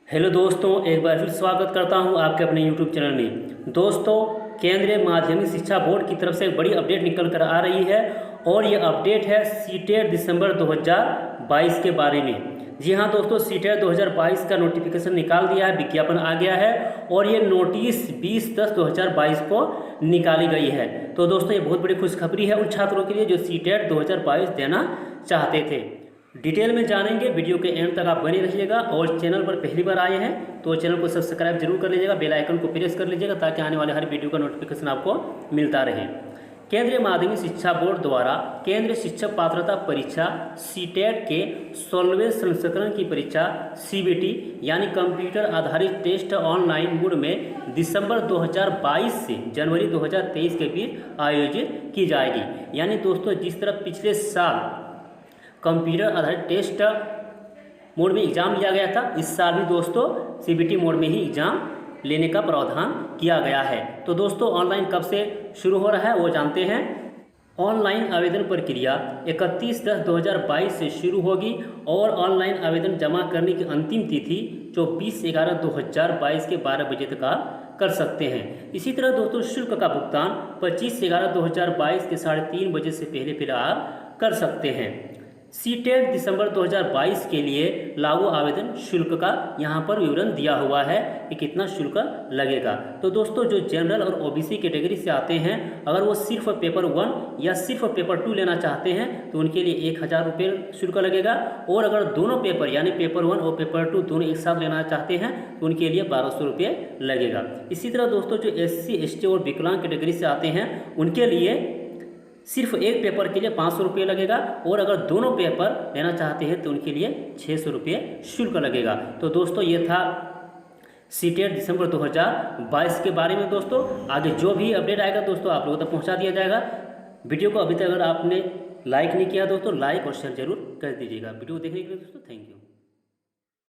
Hello दोस्तों, एक बार फिर स्वागत करता हूं आपके अपने यूट्यूब चैनल में। दोस्तों, केंद्रीय माध्यमिक शिक्षा बोर्ड की तरफ से एक बड़ी अपडेट निकल कर आ रही है और ये अपडेट है सीटेट दिसंबर 2022 के बारे में। जी हाँ दोस्तों, सीटेट 2022 का नोटिफिकेशन निकाल दिया है, विज्ञापन आ गया है और ये नोटिस 20/10/2022 को निकाली गई है। तो दोस्तों, ये बहुत बड़ी खुशखबरी है उन छात्रों के लिए जो सीटेट 2022 देना चाहते थे। डिटेल में जानेंगे, वीडियो के एंड तक आप बने रहिएगा और चैनल पर पहली बार आए हैं तो चैनल को सब्सक्राइब जरूर कर लीजिएगा, बेल आइकन को प्रेस कर लीजिएगा ताकि आने वाले हर वीडियो का नोटिफिकेशन आपको मिलता रहे। केंद्रीय माध्यमिक शिक्षा बोर्ड द्वारा केंद्रीय शिक्षक पात्रता परीक्षा सीटेट के 16वें संस्करण की परीक्षा सीबीटी यानी कंप्यूटर आधारित टेस्ट ऑनलाइन मोड में दिसंबर 2022 से जनवरी 2023 के बीच आयोजित की जाएगी। यानी दोस्तों, जिस तरह पिछले साल कंप्यूटर आधारित टेस्ट मोड में एग्जाम लिया गया था, इस साल भी दोस्तों सीबीटी मोड में ही एग्जाम लेने का प्रावधान किया गया है। तो दोस्तों, ऑनलाइन कब से शुरू हो रहा है वो जानते हैं। ऑनलाइन आवेदन प्रक्रिया 31/10/2022 से शुरू होगी और ऑनलाइन आवेदन जमा करने की अंतिम तिथि 24/11/2022 के 12 बजे तक आप कर सकते हैं। इसी तरह दोस्तों, शुल्क का भुगतान 25/11/2022 के 3:30 बजे से पहले फिर आप कर सकते हैं। सीटेट दिसंबर 2022 के लिए लागू आवेदन शुल्क का यहाँ पर विवरण दिया हुआ है कि कितना शुल्क लगेगा। तो दोस्तों, जो जनरल और ओबीसी कैटेगरी से आते हैं, अगर वो सिर्फ पेपर 1 या सिर्फ पेपर 2 लेना चाहते हैं तो उनके लिए 1000 रुपये शुल्क लगेगा और अगर दोनों पेपर यानी पेपर 1 और पेपर 2 दोनों एक साथ लेना चाहते हैं तो उनके लिए 1200 रुपये लगेगा। इसी तरह दोस्तों, जो SC ST और विकलांग कैटेगरी से आते हैं उनके लिए सिर्फ एक पेपर के लिए 500 रुपये लगेगा और अगर दोनों पेपर लेना चाहते हैं तो उनके लिए 600 रुपये शुल्क लगेगा। तो दोस्तों, ये था सीटेट दिसंबर 2022 के बारे में। दोस्तों, आगे जो भी अपडेट आएगा दोस्तों आप लोगों तक पहुंचा दिया जाएगा। वीडियो को अभी तक अगर आपने लाइक नहीं किया दोस्तों, लाइक और शेयर जरूर कर दीजिएगा। वीडियो देखने के लिए दोस्तों थैंक यू।